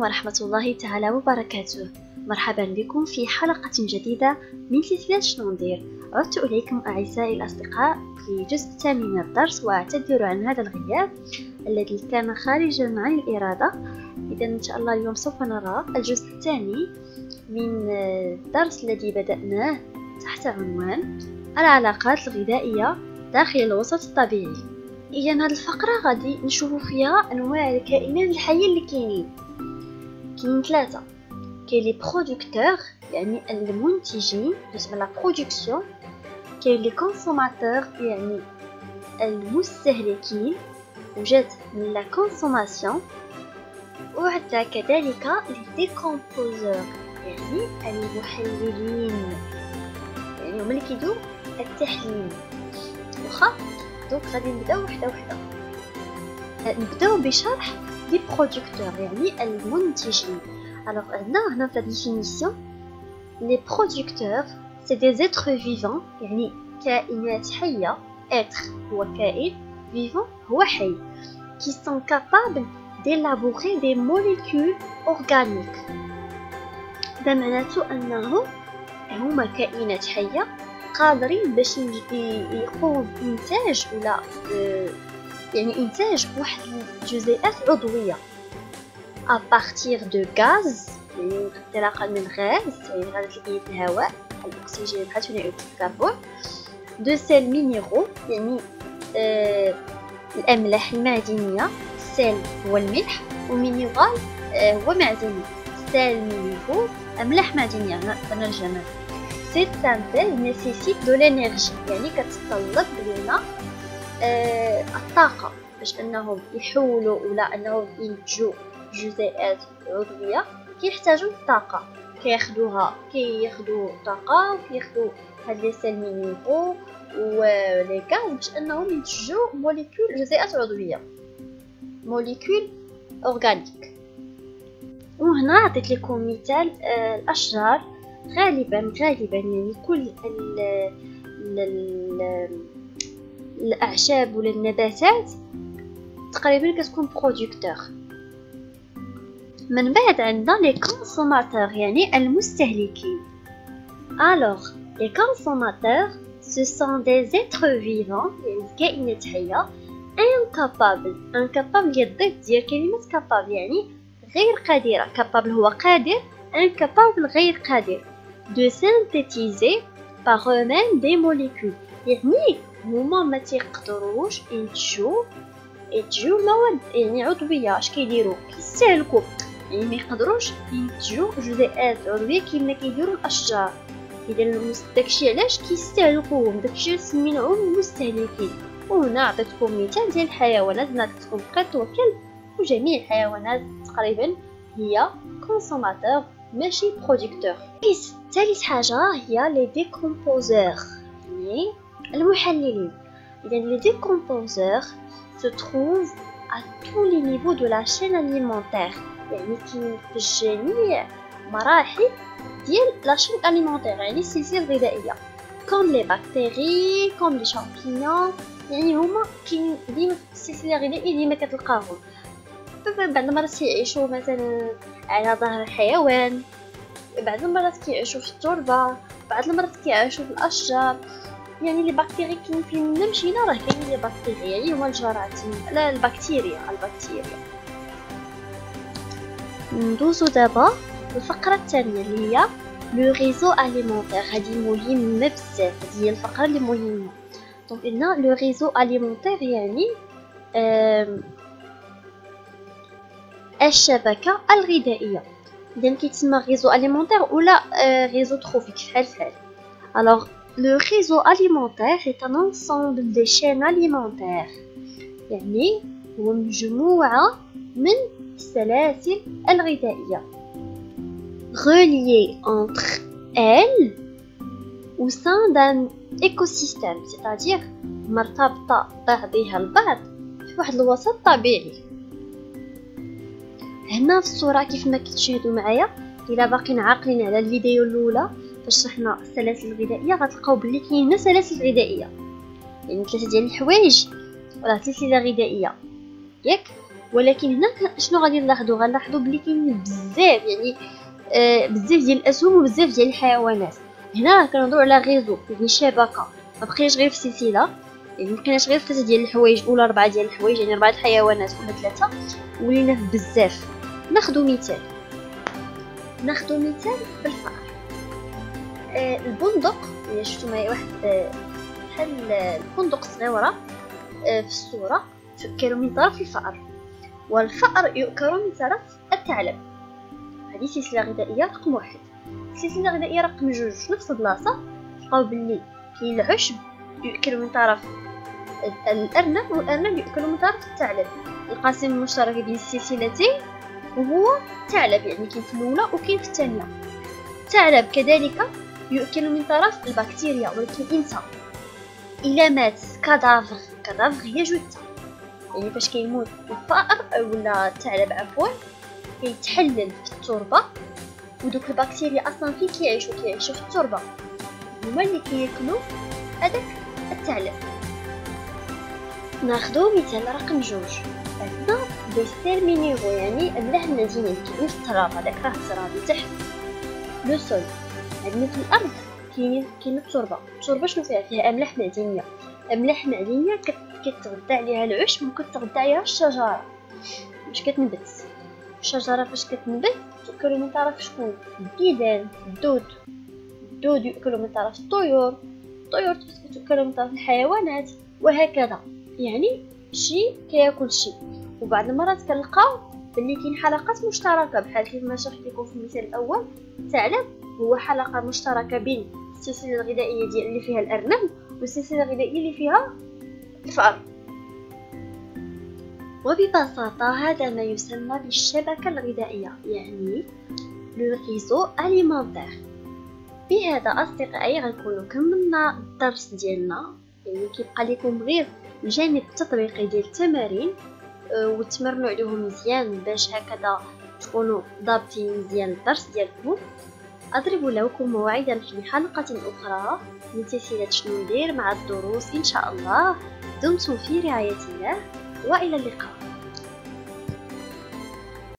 عليكم ورحمة الله تعالى وبركاته. مرحبا بكم في حلقة جديدة من سلسلة شنو ندير. عدت إليكم أعزائي الأصدقاء في الجزء الثاني من الدرس، وأعتذر عن هذا الغياب الذي كان خارجا عن الإرادة. إذا إن شاء الله اليوم سوف نرى الجزء الثاني من الدرس الذي بدأناه تحت عنوان العلاقات الغذائية داخل الوسط الطبيعي. إذا هذه الفقرة غادي نشوفوا فيها أنواع الكائنات الحية اللي كاين ثلاثة. كاين لي برودكتور يعني المنتجين اسمها لا برودكسيون، كاين لي كونسوماتور يعني المستهلكين وجات من لا كونسوماسيون، وحتى كذلك لي ديكومبوزور يعني المحللين، يعني هما اللي كيديروا التحليل. واخا دونك غادي نبداو وحده وحده. نبداو بشرح لي برودكتور يعني المنتجين. Alors هنا في الديفينيسيون لي برودكتور سي دي زيتر فيفون يعني كائنات حيه. être هو كائن، vivant هو حي، qui sont capables d'élaborer des molécules organiques. ده معناته انهم هما كائنات حيه قادرين باش يقوموا بإنتاج ولا يعني إنتاج واحد الجزيئات عضوية à partir de gaz يعني انطلاقا من غاز، يعني غاز الهواء الأكسجين بحال ثاني أكسيد الكربون، de sels minéraux يعني الأملاح المعدنية، sel هو الملح ومينيرال هو معدني، sel minéraux أملاح معدنية نرجمها. Cette synthèse nécessite de l'énergie يعني كتطلب لنا الطاقة باش انهم يحولوا ولا انهم ينتجوا جزيئات عضوية. كيحتاجوا الطاقة، كياخذوا طاقة وكياخذوا هاد لي سيل مينيرو ولي غاز باش انهم ينتجوا موليكول جزيئات عضوية، موليكول اورغانيك. وهنا عطيت لكم مثال الاشجار. غالبا يعني كل الاعشاب ولا النباتات تقريبا كتكون برودكتور. من بعد عندنا لي كونسوماتور يعني المستهلكين. alors les consommateurs ce sont des êtres vivants يعني كائنات حيه incapable هي الضد ديال كلمه capable يعني غير قادره. capable هو قادر، incapable غير قادر. de synthétiser par eux-mêmes des molécules يعني هما ما تيقدروش ينتجوا مواد يعني عضويه. اش كيديروا؟ كيستهلكوا، يعني ما يقدروش ينتجوا جزيئات عضويه كما كيديروا الاشجار. اذا داكشي علاش كيستهلكوهم، داكشي سميناهم مستهلكين. وهنا عطيتكم مثال ديال الحيوانات، تكون قط وكلب وجميع الحيوانات تقريبا هي كونسوماتور ماشي برودكتور. ثالث حاجه هي لي ديكومبوزور يعني المحللين. إذا لي ديكومبوزور se trouvent à tous les niveaux de la chaîne alimentaire يعني كاين في جميع مراحل ديال لا شين alimentaire يعني السلسله الغذائيه، comme les bactéries comme les champignons يعني هما كاين ديما في السلسله الغذائيه ديما كتلقاهم. بعض المرات كيعيشوا مثلا على ظهر الحيوان، بعض المرات كيعيشوا في التربه، بعض المرات كيعيشوا في الاشجار. يعني لي بكتيري كاين فين ما مشينا راه كاين لي بكتيريا يعني هما الجراثيم لا البكتيريا. ندوزو دابا الفقره الثانيه اللي هي لو ريزو اليمونتير. هذه مهمه بزاف، هذه هي الفقره اللي مهمه. دونك عندنا لو ريزو اليمونتير يعني الشبكه الغذائيه. اذا كيتسمى ريزو اليمونتير ولا ريزو تروفيك فحال. alors le réseau alimentaire est un ensemble de chaînes alimentaires يعني هو مجموعة من السلاسل الغذائية reliées entre elles au sein d'un écosystème c'est-à-dire مرتبطة بعضها البعض في واحد الوسط طبيعي. هنا في الصورة كيف ما كتشاهدوا معايا، إلا باقيين عاقلين على الفيديو الأولى فاش شرحنا السلاسل الغذائيه غتلقاو بلي كاين هنا سلاسل غذائيه يعني ثلاثه ديال الحوايج ولا سلسله غذائيه ياك. ولكن هنا شنو غادي نلاحظوا؟ غنلاحظوا بلي كاين بزاف يعني بزاف ديال الاسهم وبزاف ديال الحيوانات. هنا كنهضروا على غيزو يعني شبكه، ما بقيناش غير في سلسله، يعني ما بقيناش غير في 3 ديال الحوايج ولا 4 ديال الحوايج، يعني 4 الحيوانات ولا 3، ولينا في بزاف. ناخذ مثال بالفأر. البندق يعني شفتوا معايا واحد بحال البندق صغيره في الصوره تؤكل من طرف الفأر، والفأر يؤكل من طرف الثعلب. هذه سلسله غذائيه رقم 1. السلسله الغذائيه رقم 2 في نفس البلاصه تلقاو باللي كاين العشب يؤكل من طرف الارنب، والارنب يؤكل من طرف الثعلب. القاسم المشترك بين السلسلتين وهو الثعلب، يعني كاين في الاولى وكاين في الثانيه. الثعلب كذلك يؤكل من طرف البكتيريا، ولكن انسى الا مات كادافر هي جثه، يعني فاش كيموت الفأر ولا الثعلب عفوا كيتحلل في التربه، ودوك البكتيريا اصلا فين كيعيشوا في التربه، هما اللي كياكلوا هذاك الثعلب. ناخذ مثال رقم 2. عندنا ديستير مينيرو يعني املاح معدنيه كاين في التراب، هذاك راه التراب تحت لو سول. عندنا في الارض كاين التربه شنو فيها املاح معدنيه. كتغذى عليها العشب وكتغذى عليها الشجره باش كتنبت. الشجره فاش كتنبت تؤكل من طرف شكون؟ الديدان، الدود يؤكل من طرف الطيور تؤكل من طرف الحيوانات، وهكذا. يعني شيء كياكل شيء. وبعض المرات كنلقاو بلي كاين حلقات مشتركه بحال كيف ما شرحت لكم في المثال الاول. الثعلب هو حلقه مشتركه بين السلسله الغذائيه ديال اللي فيها الارنب والسلسله الغذائيه اللي فيها الفأر. وببساطه هذا ما يسمى بالشبكه الغذائيه، يعني لو ريزو اليمونتير. بهذا اصدقائي غنكونوا كملنا الدرس ديالنا، يعني كيبقى لكم غير الجانب التطبيقي ديال التمارين وتمرنوا عليهم مزيان باش هكذا تكونوا ضابطين مزيان الدرس ديالكم. اضرب لكم موعدا في حلقه اخرى من سلسله شنو ندير مع الدروس ان شاء الله. دمتم في رعايه الله والى اللقاء.